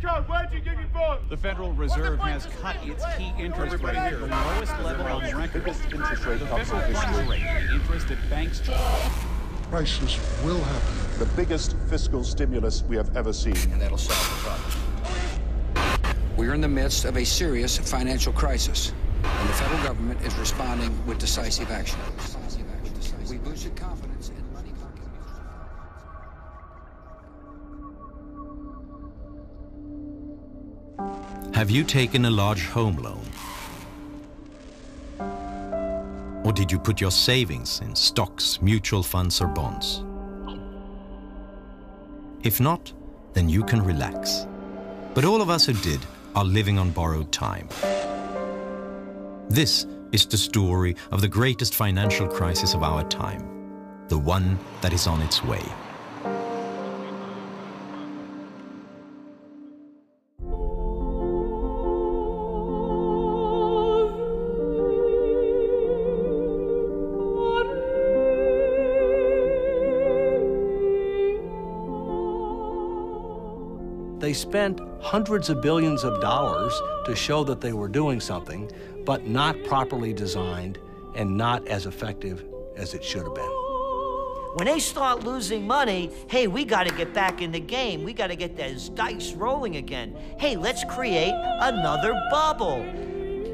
Where'd you get your bonds? The Federal Reserve has cut its key interest rate to the lowest level on record. Biggest interest rate The cuts federal in funds history. rate, the interest at banks. Crisis will happen. The biggest fiscal stimulus we have ever seen. And that'll solve the problem. We're in the midst of a serious financial crisis, and the federal government is responding with decisive action. We boosted confidence in money market. Have you taken a large home loan? Or did you put your savings in stocks, mutual funds, or bonds? If not, then you can relax. But all of us who did are living on borrowed time. This is the story of the greatest financial crisis of our time, the one that is on its way. They spent hundreds of billions of dollars to show that they were doing something, but not properly designed and not as effective as it should have been. When they start losing money, hey, we got to get back in the game. We got to get those dice rolling again. Hey, let's create another bubble.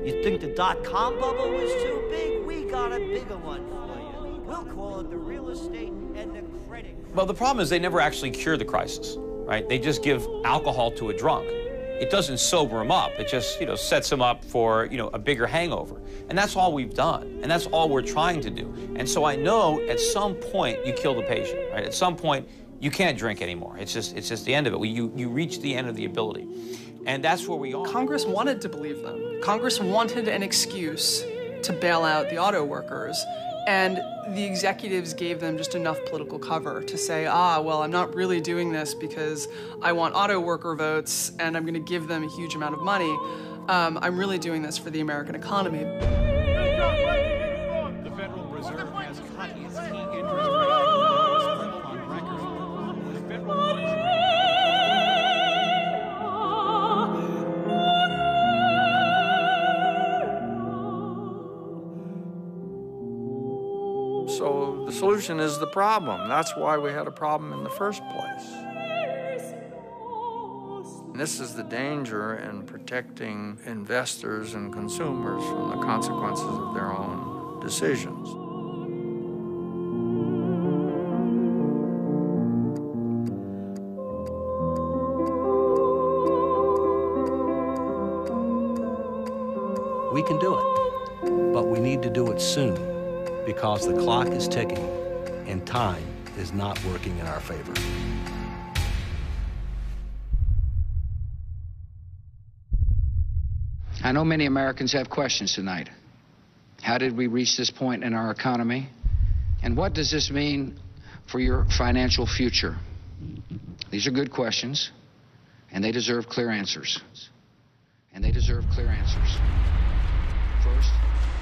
You think the dot-com bubble was too big? We got a bigger one for you. We'll call it the real estate and the credit. Well, the problem is they never actually cure the crisis, right? They just give alcohol to a drunk. It doesn't sober him up. It just, sets him up for, a bigger hangover. And that's all we've done. And that's all we're trying to do. And so I know at some point you kill the patient, right? At some point you can't drink anymore. It's just the end of it. You reach the end of the ability. And that's where we are. Congress wanted to believe them. Congress wanted an excuse to bail out the auto workers. And the executives gave them just enough political cover to say, well, I'm not really doing this because I want auto worker votes and I'm going to give them a huge amount of money. I'm really doing this for the American economy. The Federal Reserve has cut its key interest rate to the lowest level on record. The federal funds rate. So the solution is the problem. That's why we had a problem in the first place. And this is the danger in protecting investors and consumers from the consequences of their own decisions. We can do it, but we need to do it soon, because the clock is ticking and time is not working in our favor. I know many Americans have questions tonight. How did we reach this point in our economy? And what does this mean for your financial future? These are good questions, and they deserve clear answers. And they deserve clear answers. First,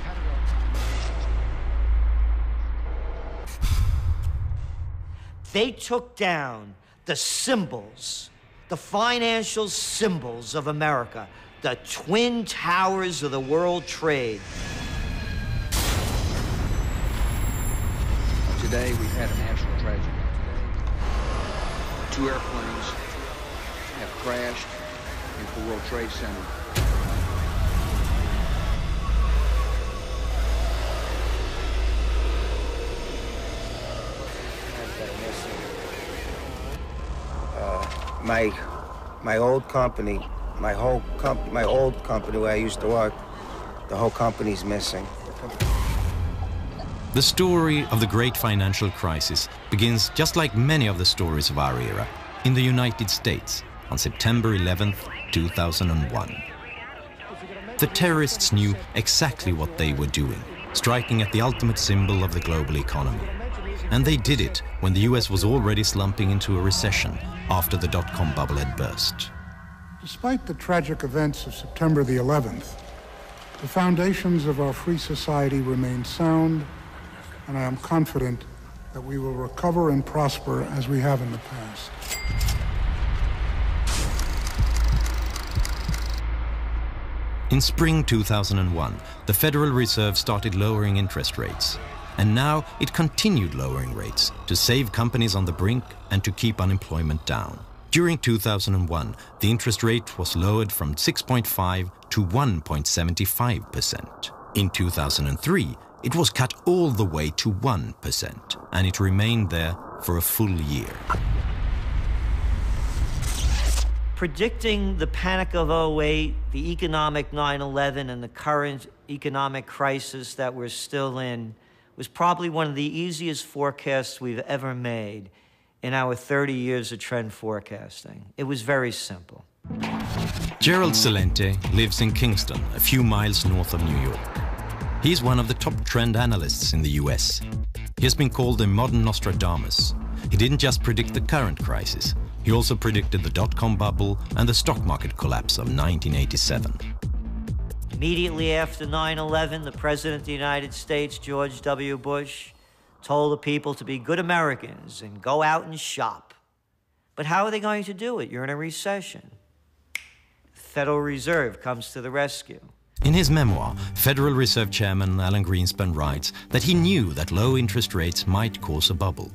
how did our economy reach this point? They took down the symbols, the financial symbols of America, the twin towers of the world trade. Today, we've had a national tragedy. 2 airplanes have crashed into the World Trade Center. My old company, my old company where I used to work, the whole company's missing. The story of the great financial crisis begins, just like many of the stories of our era, in the United States on September 11th, 2001. The terrorists knew exactly what they were doing, striking at the ultimate symbol of the global economy. And they did it when the US was already slumping into a recession after the dot-com bubble had burst. Despite the tragic events of September the 11th, the foundations of our free society remain sound, and I am confident that we will recover and prosper as we have in the past. In spring 2001, the Federal Reserve started lowering interest rates. And now it continued lowering rates to save companies on the brink and to keep unemployment down. During 2001, the interest rate was lowered from 6.5 to 1.75%. In 2003, it was cut all the way to 1%, and it remained there for a full year. Predicting the panic of 08, the economic 9/11, and the current economic crisis that we're still in was probably one of the easiest forecasts we've ever made in our 30 years of trend forecasting. It was very simple. Gerald Celente lives in Kingston, a few miles north of New York. He's one of the top trend analysts in the US. He has been called a modern Nostradamus. He didn't just predict the current crisis, he also predicted the dot-com bubble and the stock market collapse of 1987. Immediately after 9/11, the President of the United States, George W. Bush, told the people to be good Americans and go out and shop. But how are they going to do it? You're in a recession. The Federal Reserve comes to the rescue. In his memoir, Federal Reserve Chairman Alan Greenspan writes that he knew that low interest rates might cause a bubble.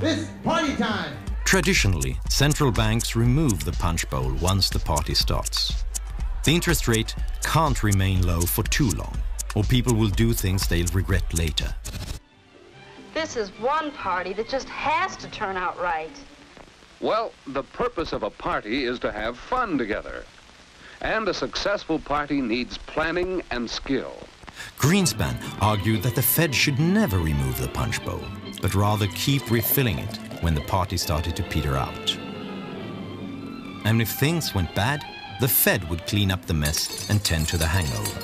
It's party time! Traditionally, central banks remove the punch bowl once the party starts. The interest rate can't remain low for too long, or people will do things they'll regret later. This is one party that just has to turn out right. Well, the purpose of a party is to have fun together. And a successful party needs planning and skill. Greenspan argued that the Fed should never remove the punch bowl, but rather keep refilling it when the party started to peter out. And if things went bad, the Fed would clean up the mess and tend to the hangover.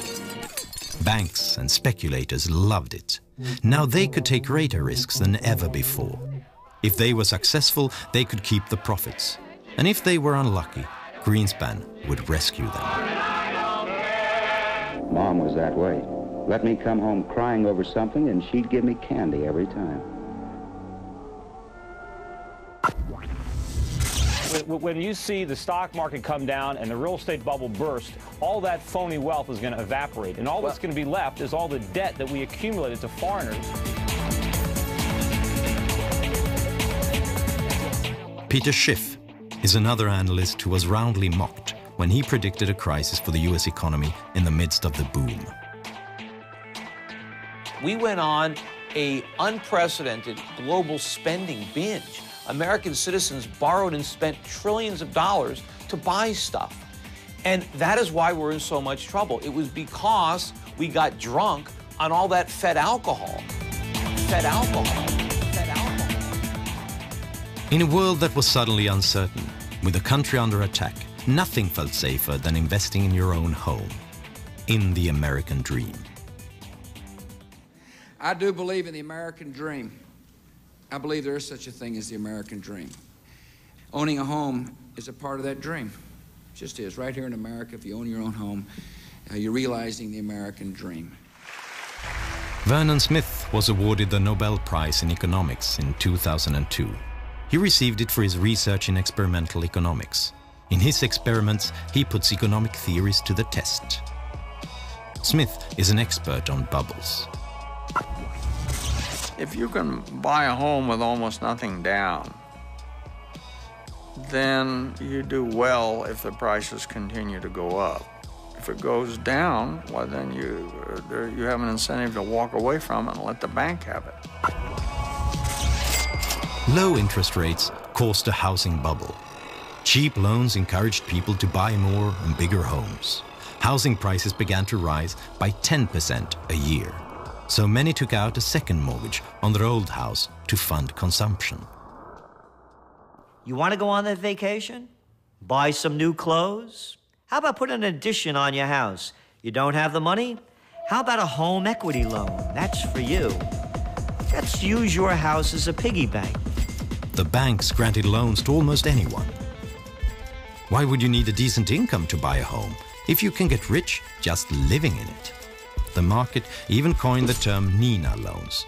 Banks and speculators loved it. Now they could take greater risks than ever before. If they were successful, they could keep the profits. And if they were unlucky, Greenspan would rescue them. Mom was that way. Let me come home crying over something and she'd give me candy every time. When you see the stock market come down and the real estate bubble burst, all that phony wealth is going to evaporate. And all that's going to be left is all the debt that we accumulated to foreigners. Peter Schiff is another analyst who was roundly mocked when he predicted a crisis for the US economy in the midst of the boom. We went on an unprecedented global spending binge. American citizens borrowed and spent trillions of dollars to buy stuff. And that is why we're in so much trouble. It was because we got drunk on all that Fed alcohol. Fed alcohol. Fed alcohol. In a world that was suddenly uncertain, with the country under attack, nothing felt safer than investing in your own home, in the American dream. I do believe in the American dream. I believe there is such a thing as the American dream. Owning a home is a part of that dream. It just is. Right here in America, if you own your own home, you're realizing the American dream. Vernon Smith was awarded the Nobel Prize in Economics in 2002. He received it for his research in experimental economics. In his experiments, he puts economic theories to the test. Smith is an expert on bubbles. If you can buy a home with almost nothing down, then you do well if the prices continue to go up. If it goes down, well, then you have an incentive to walk away from it and let the bank have it. Low interest rates caused a housing bubble. Cheap loans encouraged people to buy more and bigger homes. Housing prices began to rise by 10% a year. So many took out a second mortgage on their old house to fund consumption. You want to go on that vacation? Buy some new clothes? How about putting an addition on your house? You don't have the money? How about a home equity loan? That's for you. Let's use your house as a piggy bank. The banks granted loans to almost anyone. Why would you need a decent income to buy a home if you can get rich just living in it? The market even coined the term Nina loans.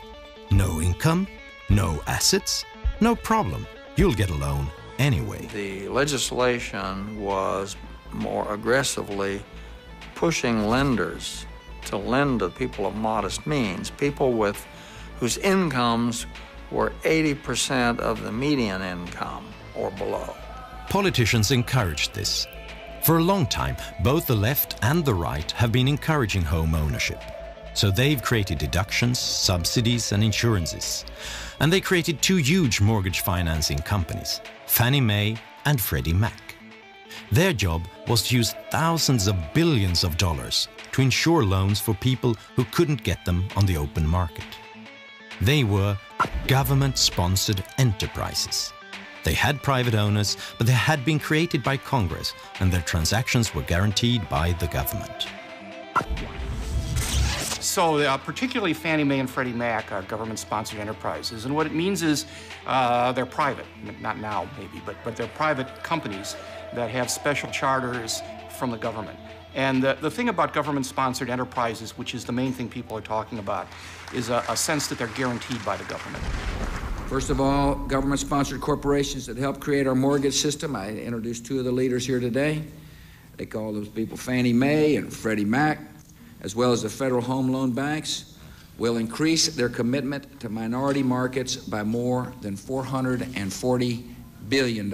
No income, no assets, no problem. You'll get a loan anyway. The legislation was more aggressively pushing lenders to lend to people of modest means, people whose incomes were 80% of the median income or below. Politicians encouraged this. For a long time, both the left and the right have been encouraging home ownership. So they've created deductions, subsidies and insurances. And they created two huge mortgage financing companies, Fannie Mae and Freddie Mac. Their job was to use thousands of billions of dollars to insure loans for people who couldn't get them on the open market. They were government-sponsored enterprises. They had private owners, but they had been created by Congress, and their transactions were guaranteed by the government. So particularly Fannie Mae and Freddie Mac are government-sponsored enterprises. And what it means is they're private, not now maybe, but they're private companies that have special charters from the government. And the thing about government-sponsored enterprises, which is the main thing people are talking about, is a sense that they're guaranteed by the government. First of all, government-sponsored corporations that help create our mortgage system. I introduced two of the leaders here today. They call those people Fannie Mae and Freddie Mac, as well as the federal home loan banks, will increase their commitment to minority markets by more than $440 billion.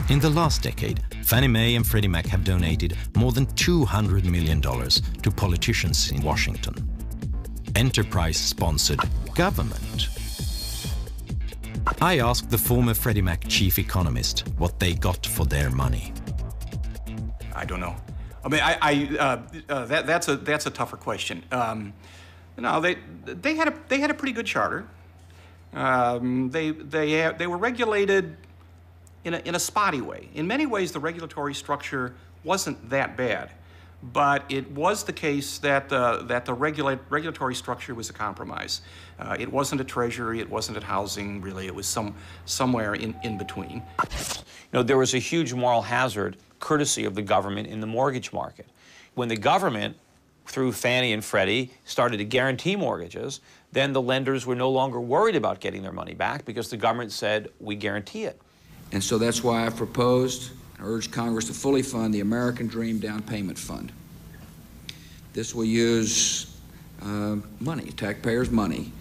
In the last decade, Fannie Mae and Freddie Mac have donated more than $200 million to politicians in Washington. Enterprise-sponsored government. I asked the former Freddie Mac chief economist what they got for their money. I don't know. I mean, that's a tougher question. No, they had a pretty good charter. They were regulated in a spotty way. In many ways, the regulatory structure wasn't that bad, but it was the case that the regulatory structure was a compromise. It wasn't a treasury, it wasn't a housing, really. It was somewhere in between. You know, there was a huge moral hazard courtesy of the government in the mortgage market. When the government, through Fannie and Freddie, started to guarantee mortgages, then the lenders were no longer worried about getting their money back because the government said, we guarantee it. And so that's why I've proposed and urged Congress to fully fund the American Dream Down Payment Fund. This will use money, taxpayers' money,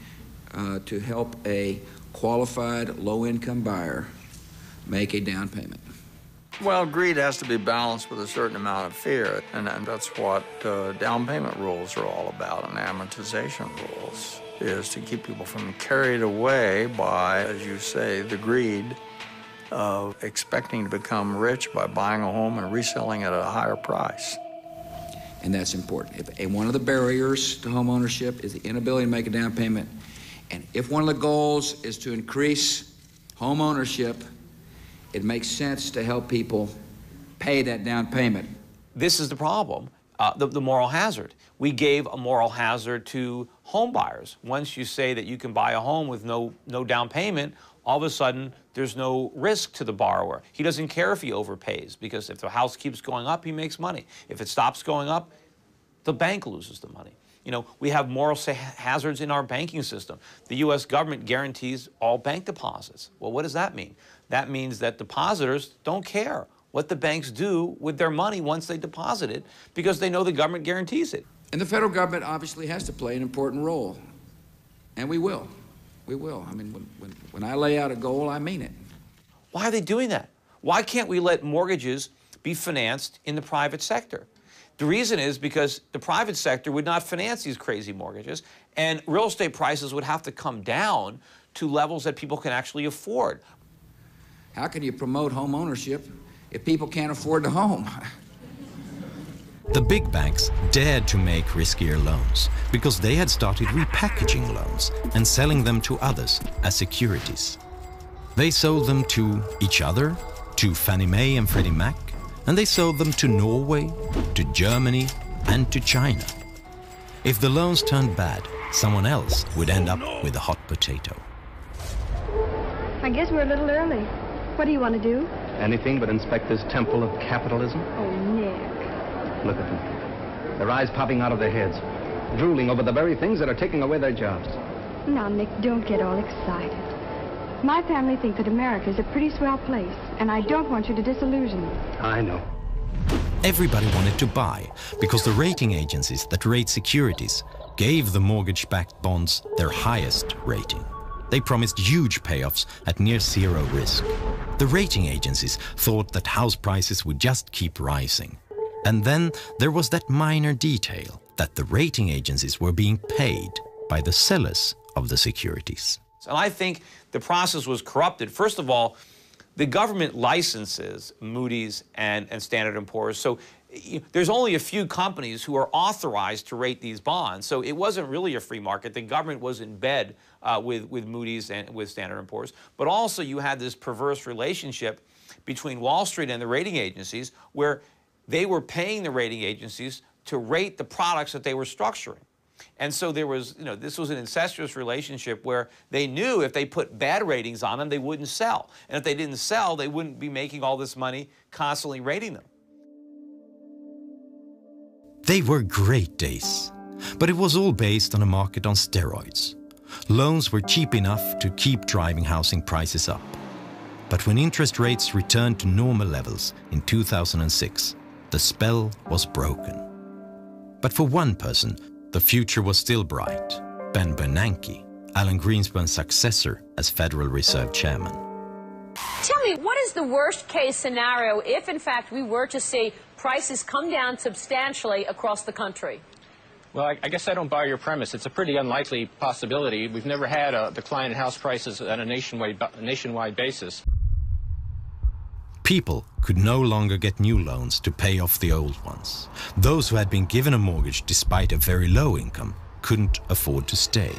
to help a qualified low-income buyer make a down payment. Well, greed has to be balanced with a certain amount of fear, and that's what down payment rules are all about, and amortization rules, is to keep people from carried away by, as you say, the greed of expecting to become rich by buying a home and reselling it at a higher price. And that's important. If one of the barriers to home ownership is the inability to make a down payment, and if one of the goals is to increase home ownership, it makes sense to help people pay that down payment. This is the problem, the moral hazard. We gave a moral hazard to home buyers. Once you say that you can buy a home with no down payment, all of a sudden there's no risk to the borrower. He doesn't care if he overpays, because if the house keeps going up, he makes money. If it stops going up, the bank loses the money. You know, we have moral hazards in our banking system. The U.S. government guarantees all bank deposits. Well, what does that mean? That means that depositors don't care what the banks do with their money once they deposit it, because they know the government guarantees it. And the federal government obviously has to play an important role, and we will. We will. I mean, when I lay out a goal, I mean it. Why are they doing that? Why can't we let mortgages be financed in the private sector? The reason is because the private sector would not finance these crazy mortgages, and real estate prices would have to come down to levels that people can actually afford. How can you promote home ownership if people can't afford the home? The big banks dared to make riskier loans because they had started repackaging loans and selling them to others as securities. They sold them to each other, to Fannie Mae and Freddie Mac, and they sold them to Norway, to Germany, and to China. If the loans turned bad, someone else would end up with a hot potato. I guess we're a little early. What do you want to do? Anything but inspect this temple of capitalism. Oh, Nick. Look at them. Their eyes popping out of their heads, drooling over the very things that are taking away their jobs. Now, Nick, don't get all excited. My family think that America is a pretty swell place, and I don't want you to disillusion me. I know. Everybody wanted to buy because the rating agencies that rate securities gave the mortgage-backed bonds their highest rating. They promised huge payoffs at near zero risk. The rating agencies thought that house prices would just keep rising. And then there was that minor detail that the rating agencies were being paid by the sellers of the securities. And I think the process was corrupted. First of all, the government licenses Moody's and Standard & Poor's. So there's only a few companies who are authorized to rate these bonds. So it wasn't really a free market. The government was in bed with Moody's and with Standard & Poor's. But also you had this perverse relationship between Wall Street and the rating agencies where they were paying the rating agencies to rate the products that they were structuring. And so there was, this was an incestuous relationship where they knew if they put bad ratings on them, they wouldn't sell. And if they didn't sell, they wouldn't be making all this money constantly rating them. They were great days, but it was all based on a market on steroids. Loans were cheap enough to keep driving housing prices up. But when interest rates returned to normal levels in 2006, the spell was broken. But for one person, the future was still bright. Ben Bernanke, Alan Greenspan's successor as Federal Reserve Chairman. Tell me, what is the worst case scenario if, in fact, we were to see prices come down substantially across the country? Well, I guess I don't buy your premise. It's a pretty unlikely possibility. We've never had a decline in house prices on a nationwide basis. People could no longer get new loans to pay off the old ones. Those who had been given a mortgage despite a very low income couldn't afford to stay.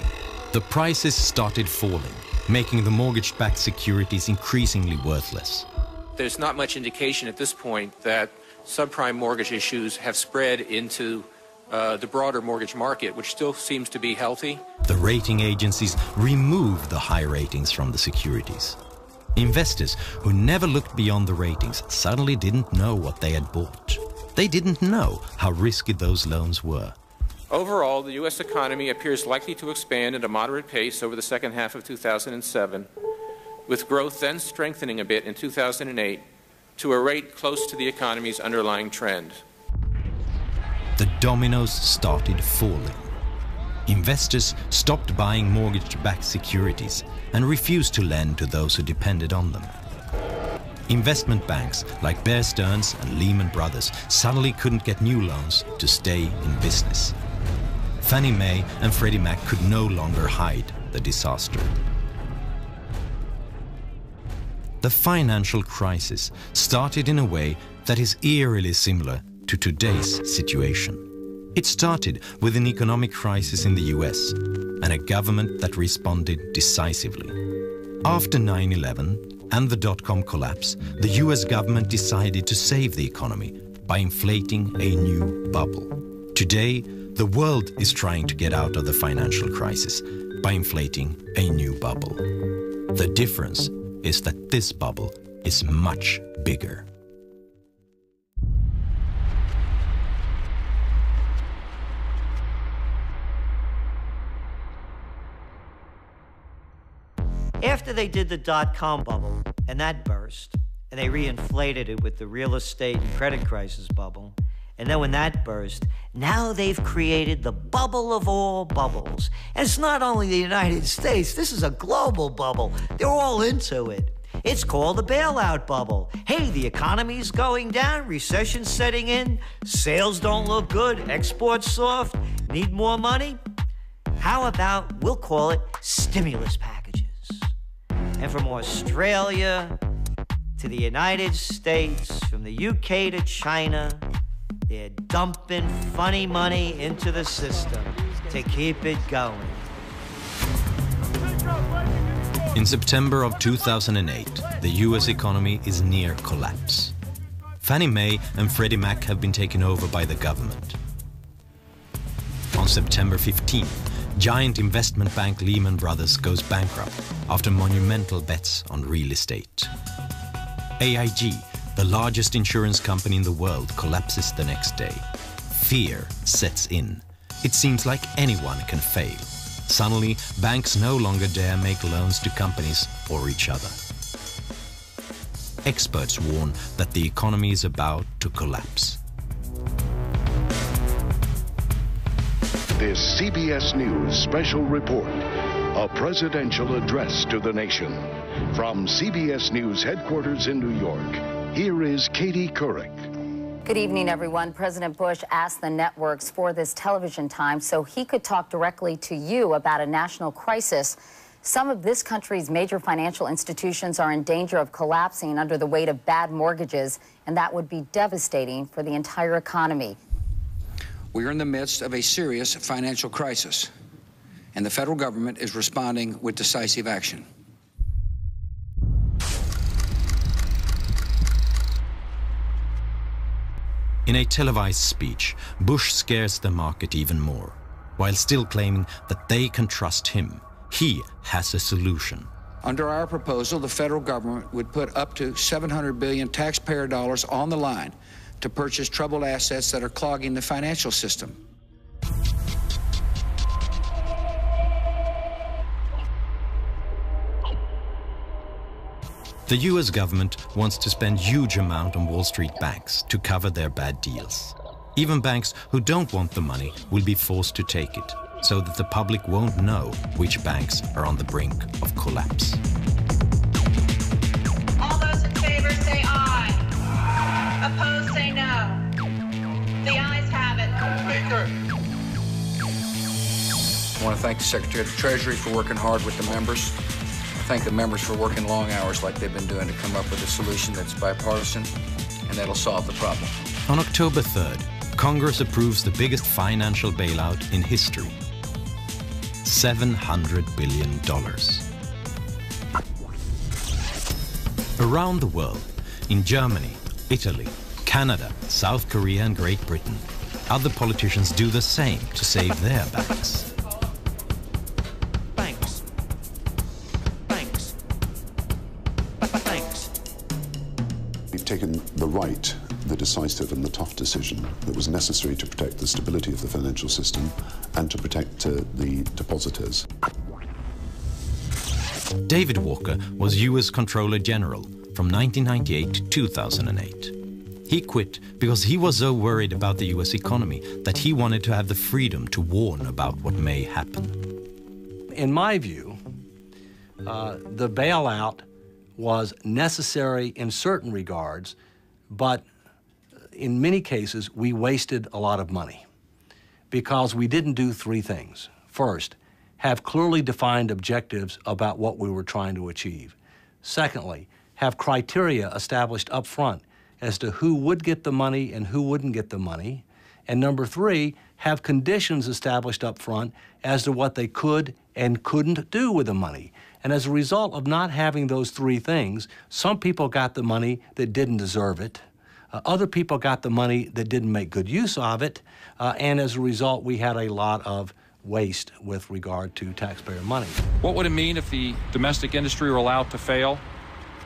The prices started falling, making the mortgage-backed securities increasingly worthless. There's not much indication at this point that subprime mortgage issues have spread into the broader mortgage market, which still seems to be healthy. The rating agencies removed the high ratings from the securities. Investors who never looked beyond the ratings suddenly didn't know what they had bought. They didn't know how risky those loans were. Overall, the U.S. economy appears likely to expand at a moderate pace over the second half of 2007, with growth then strengthening a bit in 2008 to a rate close to the economy's underlying trend. The dominoes started falling. Investors stopped buying mortgage-backed securities and refused to lend to those who depended on them. Investment banks like Bear Stearns and Lehman Brothers suddenly couldn't get new loans to stay in business. Fannie Mae and Freddie Mac could no longer hide the disaster. The financial crisis started in a way that is eerily similar to today's situation. It started with an economic crisis in the US and a government that responded decisively. After 9/11 and the dot-com collapse, the US government decided to save the economy by inflating a new bubble. Today, the world is trying to get out of the financial crisis by inflating a new bubble. The difference is that this bubble is much bigger. After they did the dot-com bubble, and that burst, and they reinflated it with the real estate and credit crisis bubble, and then when that burst, now they've created the bubble of all bubbles. And it's not only the United States, this is a global bubble. They're all into it. It's called the bailout bubble. Hey, the economy's going down, recession's setting in, sales don't look good, exports soft, need more money? How about, we'll call it stimulus packages. And from Australia to the United States, from the UK to China, they're dumping funny money into the system to keep it going. In September of 2008, the US economy is near collapse. Fannie Mae and Freddie Mac have been taken over by the government. On September 15th, giant investment bank Lehman Brothers goes bankrupt after monumental bets on real estate. AIG, the largest insurance company in the world, collapses the next day. Fear sets in. It seems like anyone can fail. Suddenly, banks no longer dare make loans to companies or each other. Experts warn that the economy is about to collapse. This CBS News special report, a presidential address to the nation. From CBS News headquarters in New York, here is Katie Couric. Good evening, everyone. President Bush asked the networks for this television time so he could talk directly to you about a national crisis. Some of this country's major financial institutions are in danger of collapsing under the weight of bad mortgages, and that would be devastating for the entire economy. We are in the midst of a serious financial crisis, and the federal government is responding with decisive action. In a televised speech, Bush scares the market even more, while still claiming that they can trust him. He has a solution. Under our proposal, the federal government would put up to $700 billion taxpayer dollars on the line to purchase troubled assets that are clogging the financial system. The US government wants to spend huge amount on Wall Street banks to cover their bad deals. Even banks who don't want the money will be forced to take it, so that the public won't know which banks are on the brink of collapse. All those in favor say aye. Opposed say no. The ayes have it. Speaker. I want to thank the Secretary of the Treasury for working hard with the members. I thank the members for working long hours like they've been doing to come up with a solution that's bipartisan and that'll solve the problem. On October 3rd, Congress approves the biggest financial bailout in history. $700 billion. Around the world, in Germany, Italy, Canada, South Korea and Great Britain, other politicians do the same to save their banks. We've taken the right, the decisive and the tough decision that was necessary to protect the stability of the financial system and to protect the depositors. David Walker was US Comptroller General from 1998 to 2008. He quit because he was so worried about the US economy that he wanted to have the freedom to warn about what may happen. In my view, the bailout was necessary in certain regards, but in many cases, we wasted a lot of money because we didn't do three things. First, have clearly defined objectives about what we were trying to achieve. Secondly, have criteria established up front as to who would get the money and who wouldn't get the money. And number three, have conditions established up front as to what they could and couldn't do with the money. And as a result of not having those three things, some people got the money that didn't deserve it. Other people got the money that didn't make good use of it. And as a result, we had a lot of waste with regard to taxpayer money. What would it mean if the domestic industry were allowed to fail?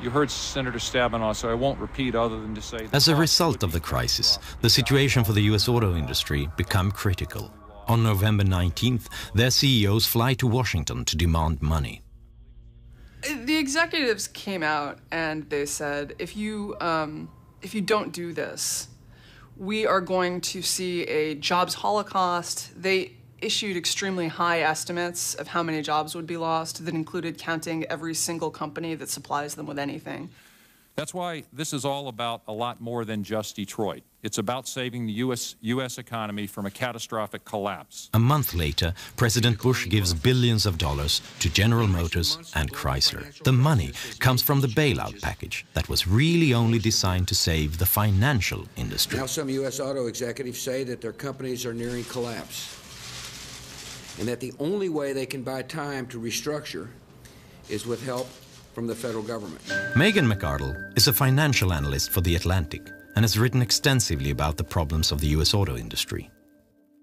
You heard Senator Stabenow, so I won't repeat other than to say... As a result of the crisis, the situation for the US auto industry became critical. On November 19th, their CEOs fly to Washington to demand money. The executives came out and they said, if you don't do this, we are going to see a jobs holocaust. They issued extremely high estimates of how many jobs would be lost that included counting every single company that supplies them with anything. That's why this is all about a lot more than just Detroit. It's about saving the U.S. economy from a catastrophic collapse. A month later, President Bush gives billions of dollars to General Motors and Chrysler. The money comes from the bailout package that was really only designed to save the financial industry. Now some U.S. auto executives say that their companies are nearing collapse and that the only way they can buy time to restructure is with help from the federal government. Megan McArdle is a financial analyst for The Atlantic and has written extensively about the problems of the U.S. auto industry.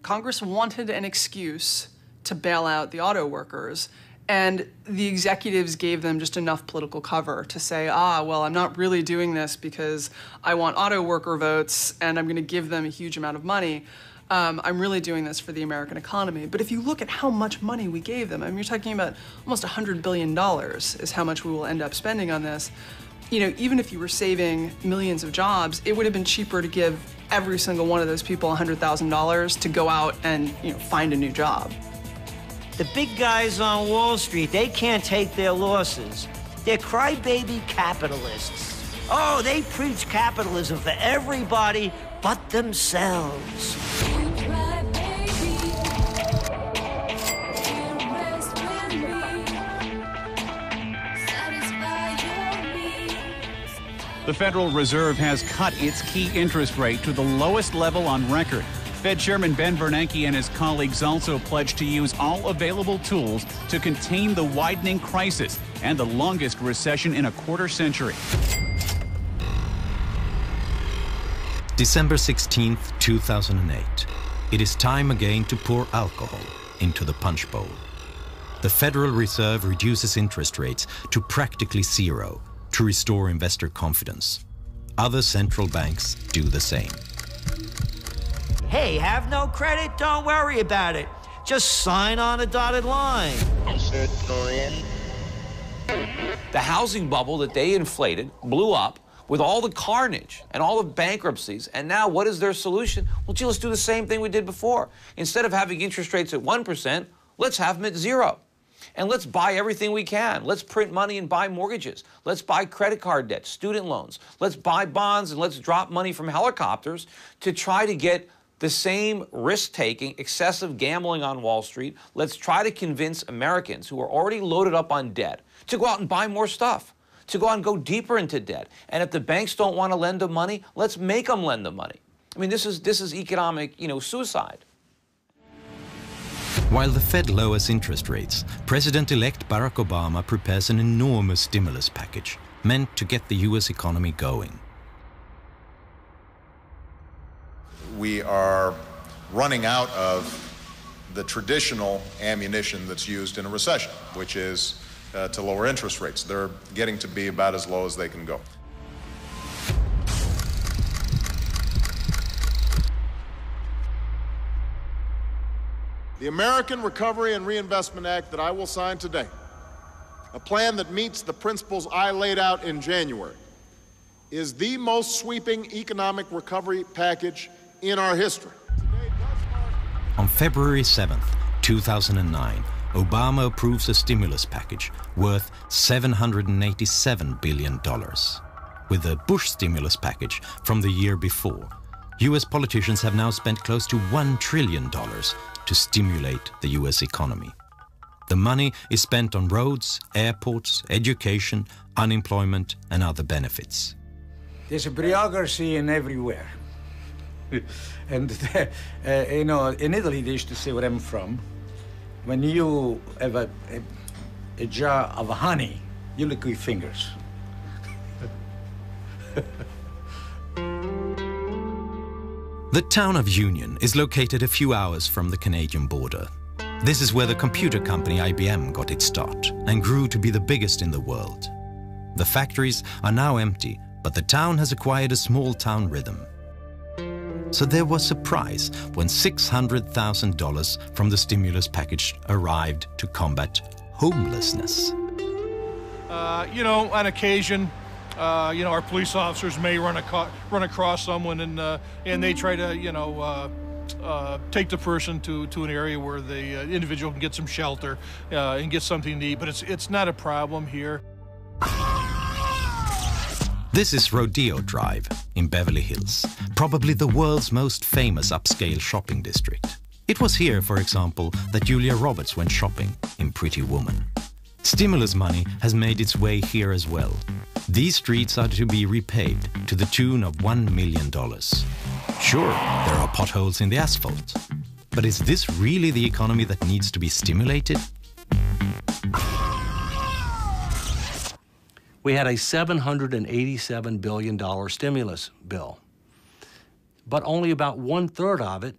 Congress wanted an excuse to bail out the auto workers, and the executives gave them just enough political cover to say, well, I'm not really doing this because I want auto worker votes and I'm going to give them a huge amount of money. I'm really doing this for the American economy. But if you look at how much money we gave them, I mean, you're talking about almost $100 billion is how much we will end up spending on this. You know, even if you were saving millions of jobs, it would have been cheaper to give every single one of those people $100,000 to go out and, you know, find a new job. The big guys on Wall Street, they can't take their losses. They're crybaby capitalists. Oh, they preach capitalism for everybody but themselves. The Federal Reserve has cut its key interest rate to the lowest level on record. Fed Chairman Ben Bernanke and his colleagues also pledged to use all available tools to contain the widening crisis and the longest recession in a quarter century. December 16th, 2008. It is time again to pour alcohol into the punch bowl. The Federal Reserve reduces interest rates to practically zero to restore investor confidence. Other central banks do the same. Hey, have no credit? Don't worry about it. Just sign on a dotted line. The housing bubble that they inflated blew up with all the carnage and all the bankruptcies. And now what is their solution? Well, gee, let's do the same thing we did before. Instead of having interest rates at 1%, let's have them at 0. And let's buy everything we can. Let's print money and buy mortgages. Let's buy credit card debt, student loans. Let's buy bonds and let's drop money from helicopters to try to get the same risk-taking, excessive gambling on Wall Street. Let's try to convince Americans who are already loaded up on debt to go out and buy more stuff, to go out and go deeper into debt. And if the banks don't want to lend them money, let's make them lend them money. I mean, this is economic, suicide. While the Fed lowers interest rates, President-elect Barack Obama prepares an enormous stimulus package meant to get the U.S. economy going. We are running out of the traditional ammunition that's used in a recession, which is to lower interest rates. They're getting to be about as low as they can go. The American Recovery and Reinvestment Act that I will sign today, a plan that meets the principles I laid out in January, is the most sweeping economic recovery package in our history. On February 7th, 2009, Obama approves a stimulus package worth $787 billion. With the Bush stimulus package from the year before, U.S. politicians have now spent close to $1 trillion to stimulate the U.S. economy. The money is spent on roads, airports, education, unemployment, and other benefits. There's a bureaucracy in everywhere. And, in Italy, they used to say where I'm from, when you have a jar of honey, you lick your fingers. The town of Union is located a few hours from the Canadian border. This is where the computer company IBM got its start and grew to be the biggest in the world. The factories are now empty, but the town has acquired a small town rhythm. So there was surprise when $600,000 from the stimulus package arrived to combat homelessness. On occasion, our police officers may run across someone and they try to, take the person to an area where the individual can get some shelter and get something to eat, but it's not a problem here. This is Rodeo Drive in Beverly Hills, probably the world's most famous upscale shopping district. It was here, for example, that Julia Roberts went shopping in Pretty Woman. Stimulus money has made its way here as well. These streets are to be repaved to the tune of $1 million. Sure, there are potholes in the asphalt, but is this really the economy that needs to be stimulated? We had a $787 billion stimulus bill, but only about 1/3 of it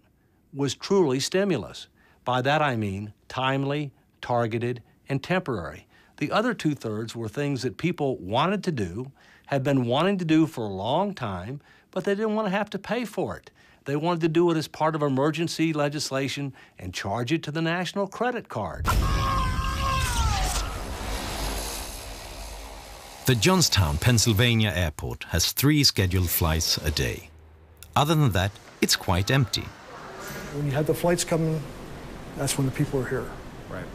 was truly stimulus. By that I mean timely, targeted, and temporary. The other 2/3 were things that people wanted to do, had been wanting to do for a long time, but they didn't want to have to pay for it. They wanted to do it as part of emergency legislation and charge it to the national credit card. The Johnstown, Pennsylvania airport has 3 scheduled flights a day. Other than that, it's quite empty. When you have the flights coming, that's when the people are here. Right.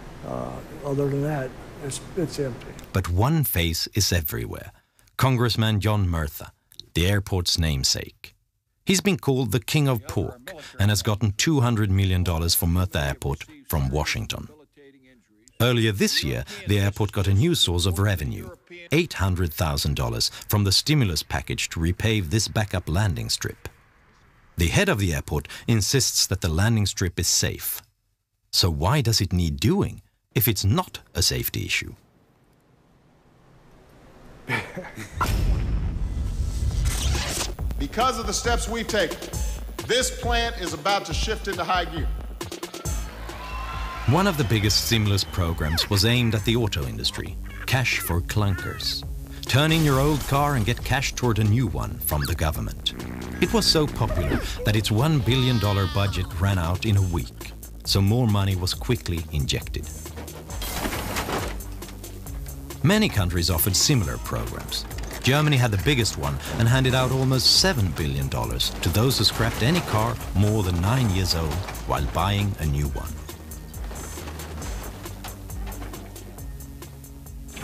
Other than that, it's empty. But one face is everywhere. Congressman John Murtha, the airport's namesake. He's been called the King of Pork and has gotten $200 million for Murtha Airport from Washington. Earlier this year, the airport got a new source of revenue, $800,000 from the stimulus package to repave this backup landing strip. The head of the airport insists that the landing strip is safe. So why does it need doing if it's not a safety issue? Because of the steps we've taken, this plant is about to shift into high gear. One of the biggest stimulus programs was aimed at the auto industry, cash for clunkers. Turn in your old car and get cash toward a new one from the government. It was so popular that its $1 billion budget ran out in a week, so more money was quickly injected. Many countries offered similar programs. Germany had the biggest one and handed out almost $7 billion to those who scrapped any car more than 9 years old while buying a new one.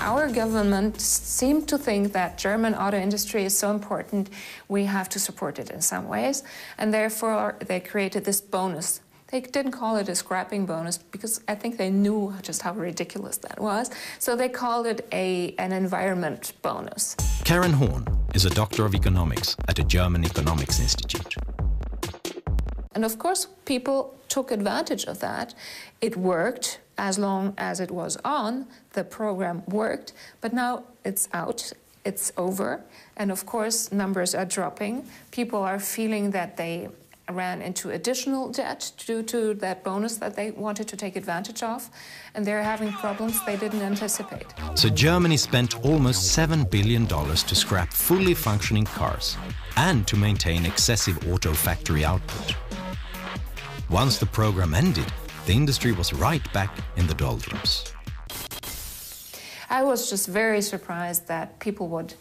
Our government seemed to think that German auto industry is so important, we have to support it in some ways, and therefore they created this bonus. They didn't call it a scrapping bonus because I think they knew just how ridiculous that was, so they called it an environment bonus. Karen Horn is a doctor of economics at the German Economics Institute. And of course, people took advantage of that. It worked as long as it was on, the program worked, but now it's out, it's over, and of course, numbers are dropping. People are feeling that they ran into additional debt due to that bonus that they wanted to take advantage of, and they're having problems they didn't anticipate. So Germany spent almost $7 billion to scrap fully functioning cars and to maintain excessive auto factory output. Once the program ended, the industry was right back in the doldrums. I was just very surprised that people would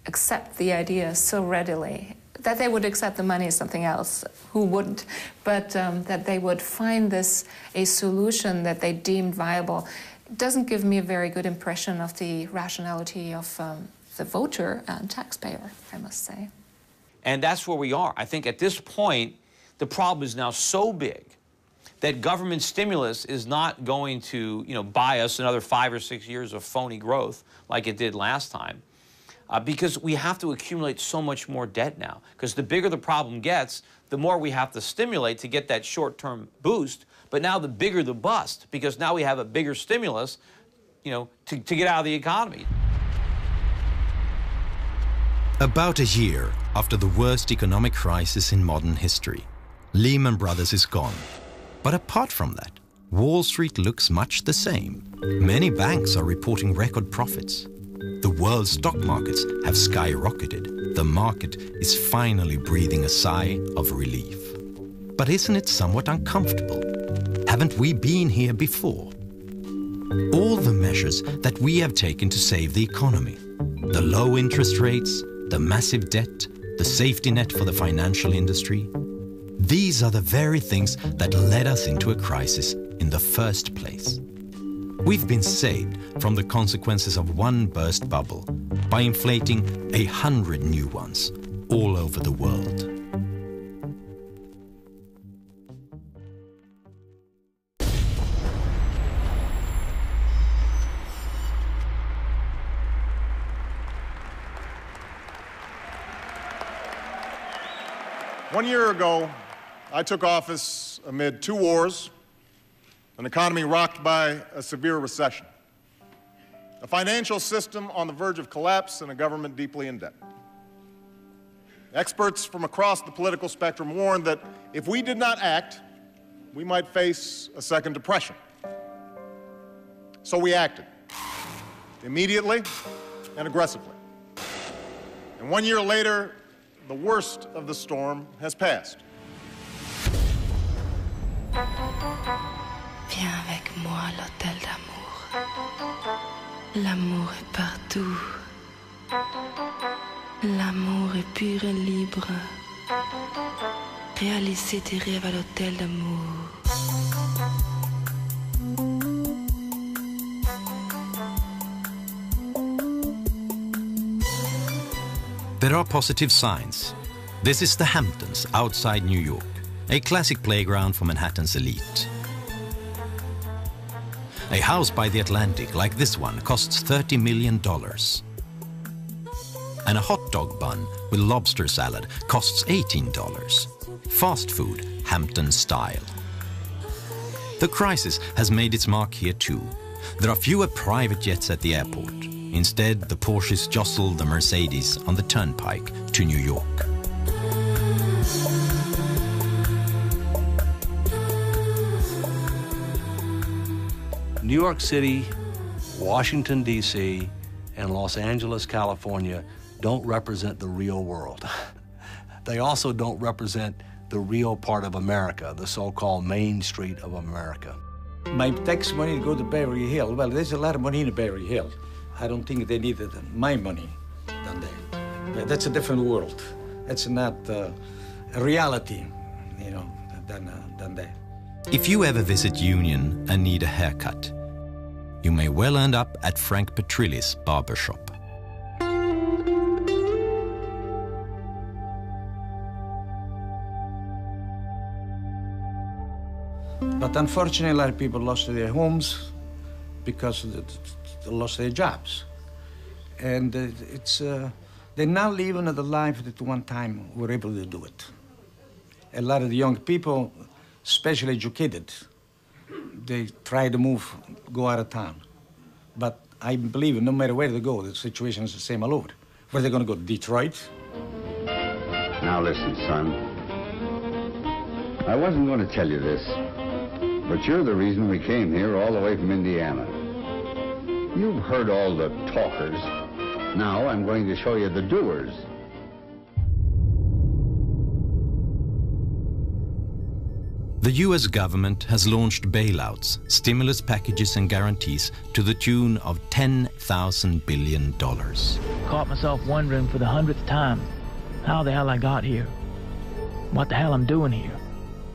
accept the idea so readily. That they would accept the money is something else, who wouldn't, but that they would find this a solution that they deemed viable. It doesn't give me a very good impression of the rationality of the voter and taxpayer, I must say. And that's where we are. I think at this point, the problem is now so big that government stimulus is not going to, buy us another 5 or 6 years of phony growth like it did last time. Because we have to accumulate so much more debt now. Because the bigger the problem gets, the more we have to stimulate to get that short-term boost. But now the bigger the bust, because now we have a bigger stimulus, to get out of the economy. About a year after the worst economic crisis in modern history, Lehman Brothers is gone. But apart from that, Wall Street looks much the same. Many banks are reporting record profits. The world's stock markets have skyrocketed. The market is finally breathing a sigh of relief. But isn't it somewhat uncomfortable? Haven't we been here before? All the measures that we have taken to save the economy, the low interest rates, the massive debt, the safety net for the financial industry, these are the very things that led us into a crisis in the first place. We've been saved from the consequences of one burst bubble by inflating 100 new ones all over the world. One year ago, I took office amid 2 wars, an economy rocked by a severe recession, a financial system on the verge of collapse, and a government deeply in debt. Experts from across the political spectrum warned that if we did not act, we might face a second depression. So we acted, immediately and aggressively. And 1 year later, the worst of the storm has passed. Viens avec moi à l'hôtel d'amour. L'amour est partout. L'amour est pur et libre. Réaliser tes rêves à l'hôtel d'amour. There are positive signs. This is the Hamptons outside New York, a classic playground for Manhattan's elite. A house by the Atlantic like this one costs $30 million. And a hot dog bun with lobster salad costs $18. Fast food, Hampton style. The crisis has made its mark here too. There are fewer private jets at the airport. Instead, the Porsches jostle the Mercedes on the turnpike to New York. New York City, Washington, D.C., and Los Angeles, California don't represent the real world. They also don't represent the real part of America, the so-called Main Street of America. My tax money go to Beverly Hills. Well, there's a lot of money in Beverly Hills. I don't think they needed my money than there. But that's a different world. That's not a reality, you know, than that. If you ever visit Union and need a haircut, you may well end up at Frank Petrilli's barbershop. But unfortunately, a lot of people lost their homes because they lost their jobs. And they're not living the life that one time were able to do it. A lot of the young people, especially educated, they try to move, go out of town. But I believe no matter where they go, the situation is the same all over. Where they're going to go, Detroit? Now listen, son. I wasn't going to tell you this, but you're the reason we came here all the way from Indiana. You've heard all the talkers. Now I'm going to show you the doers. The US government has launched bailouts, stimulus packages and guarantees to the tune of $10,000 billion. Caught myself wondering for the 100th time how the hell I got here. What the hell I'm doing here.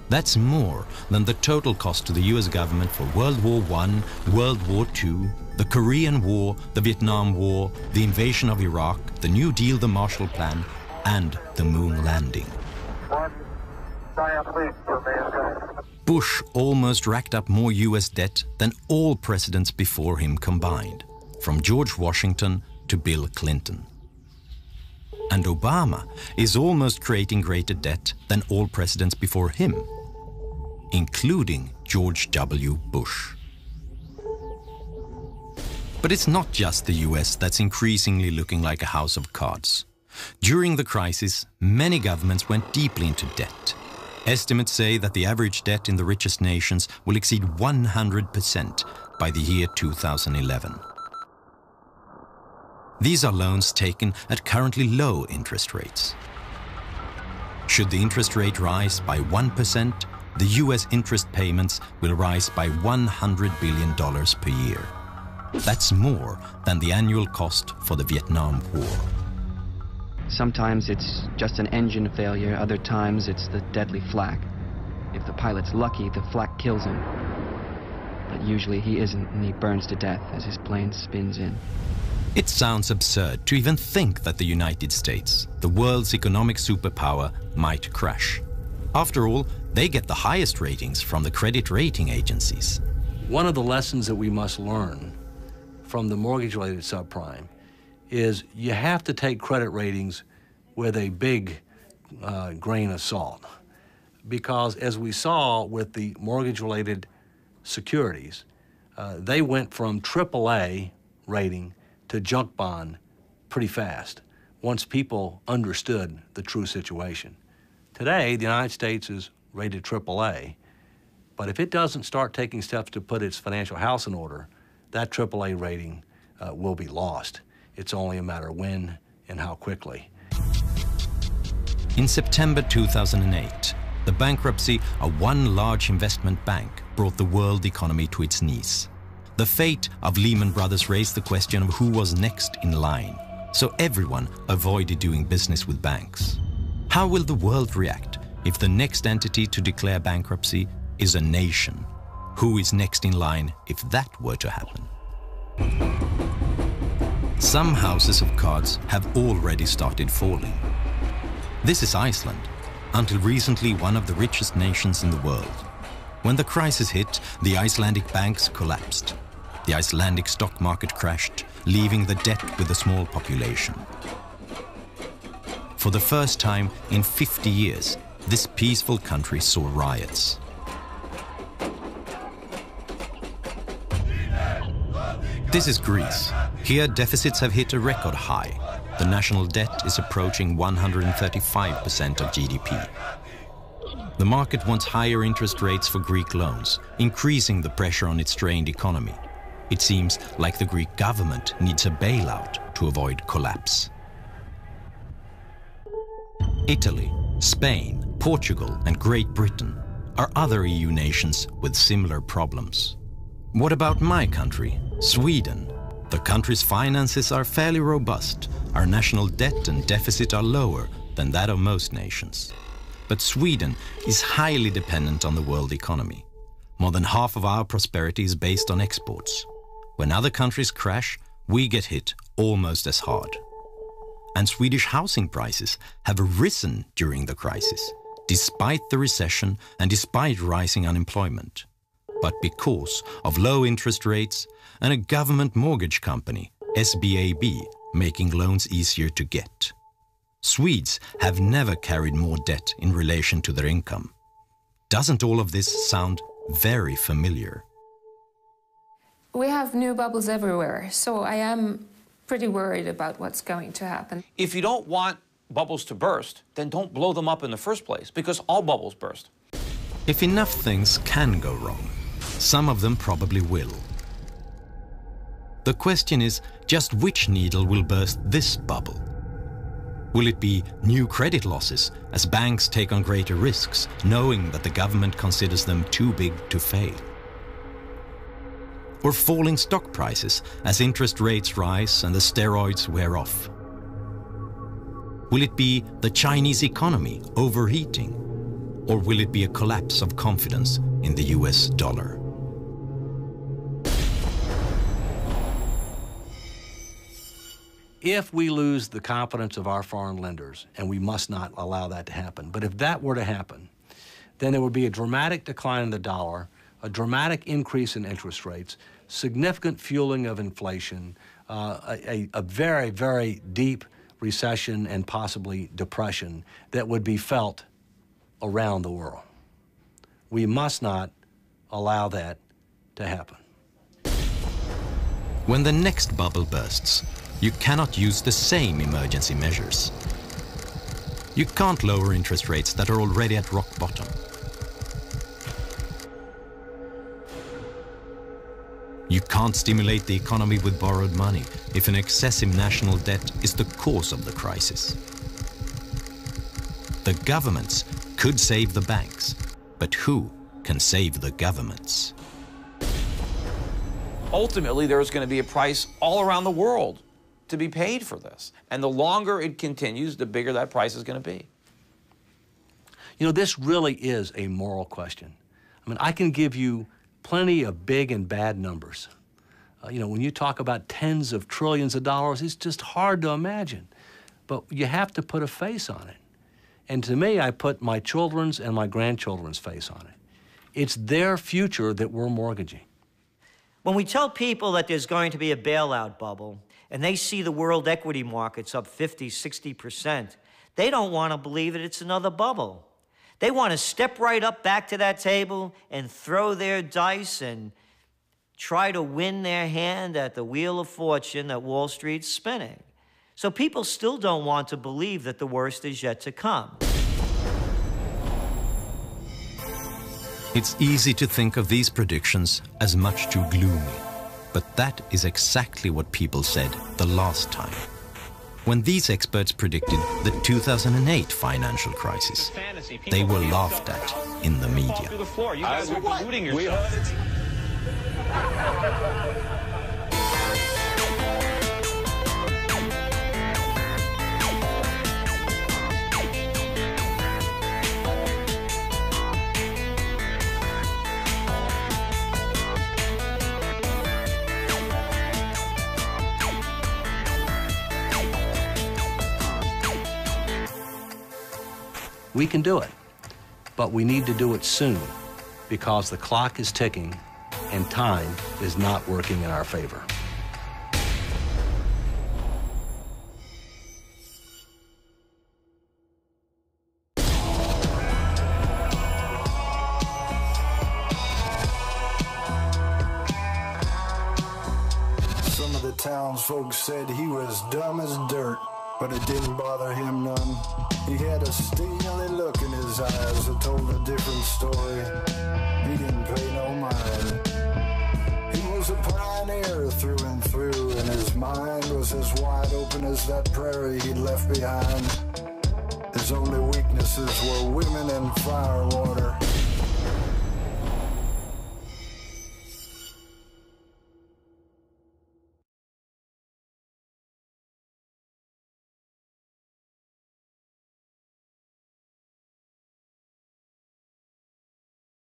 That's more than the total cost to the US government for World War I, World War II, the Korean War, the Vietnam War, the invasion of Iraq, the New Deal, the Marshall Plan, and the moon landing. Bush almost racked up more US debt than all presidents before him combined, from George Washington to Bill Clinton. And Obama is almost creating greater debt than all presidents before him, including George W. Bush. But it's not just the US that's increasingly looking like a house of cards. During the crisis, many governments went deeply into debt. Estimates say that the average debt in the richest nations will exceed 100% by the year 2011. These are loans taken at currently low interest rates. Should the interest rate rise by 1%, the US interest payments will rise by $100 billion per year. That's more than the annual cost for the Vietnam War. Sometimes it's just an engine failure, other times it's the deadly flak. If the pilot's lucky, the flak kills him. But usually he isn't, and he burns to death as his plane spins in. It sounds absurd to even think that the United States, the world's economic superpower, might crash. After all, they get the highest ratings from the credit rating agencies. One of the lessons that we must learn from the mortgage-related subprime is you have to take credit ratings with a big grain of salt. Because as we saw with the mortgage-related securities, they went from AAA rating to junk bond pretty fast once people understood the true situation. Today, the United States is rated AAA, but if it doesn't start taking steps to put its financial house in order, that AAA rating will be lost. It's only a matter of when and how quickly. In September 2008, The bankruptcy of one large investment bank brought the world economy to its knees. The fate of Lehman Brothers raised the question of who was next in line, so everyone avoided doing business with banks. How will the world react if the next entity to declare bankruptcy is a nation? Who is next in line if that were to happen? Some houses of cards have already started falling. This is Iceland, until recently one of the richest nations in the world. When the crisis hit, the Icelandic banks collapsed. The Icelandic stock market crashed, leaving the debt with a small population. For the first time in 50 years, this peaceful country saw riots. This is Greece. Here, deficits have hit a record high. The national debt is approaching 135% of GDP. The market wants higher interest rates for Greek loans, increasing the pressure on its strained economy. It seems like the Greek government needs a bailout to avoid collapse. Italy, Spain, Portugal, and Great Britain are other EU nations with similar problems. What about my country, Sweden? The country's finances are fairly robust. Our national debt and deficit are lower than that of most nations. But Sweden is highly dependent on the world economy. More than half of our prosperity is based on exports. When other countries crash, we get hit almost as hard. And Swedish housing prices have risen during the crisis, despite the recession and despite rising unemployment. But because of low interest rates and a government mortgage company, SBAB, making loans easier to get. Swedes have never carried more debt in relation to their income. Doesn't all of this sound very familiar? We have new bubbles everywhere, so I am pretty worried about what's going to happen. If you don't want bubbles to burst, then don't blow them up in the first place, because all bubbles burst. If enough things can go wrong, some of them probably will. The question is just which needle will burst this bubble? Will it be new credit losses as banks take on greater risks, knowing that the government considers them too big to fail? Or falling stock prices as interest rates rise and the steroids wear off? Will it be the Chinese economy overheating? Or will it be a collapse of confidence in the US dollar? If we lose the confidence of our foreign lenders, and we must not allow that to happen, but if that were to happen, then there would be a dramatic decline in the dollar, a dramatic increase in interest rates, significant fueling of inflation, a very, very deep recession and possibly depression that would be felt around the world. We must not allow that to happen. When the next bubble bursts, you cannot use the same emergency measures. You can't lower interest rates that are already at rock bottom. You can't stimulate the economy with borrowed money if an excessive national debt is the cause of the crisis. The governments could save the banks, but who can save the governments? Ultimately, there's going to be a price all around the world to be paid for this. And the longer it continues, the bigger that price is going to be. You know, this really is a moral question. I mean, I can give you plenty of big and bad numbers. You know, when you talk about tens of trillions of dollars, it's just hard to imagine. But you have to put a face on it. And to me, I put my children's and my grandchildren's face on it. It's their future that we're mortgaging. When we tell people that there's going to be a bailout bubble, and they see the world equity markets up 50, 60%, they don't want to believe that it's another bubble. They want to step right up back to that table and throw their dice and try to win their hand at the wheel of fortune that Wall Street's spinning. So people still don't want to believe that the worst is yet to come. It's easy to think of these predictions as much too gloomy, but that is exactly what people said the last time. when these experts predicted the 2008 financial crisis. They were laughed at in the media. You guys are deluding yourself. We can do it, but we need to do it soon because the clock is ticking and time is not working in our favor. Some of the townsfolk said he was dumb as dirt, but it didn't bother him none. He had a steely look in his eyes that told a different story. He didn't pay no mind. He was a pioneer through and through, and his mind was as wide open as that prairie he'd left behind. His only weaknesses were women and firewater.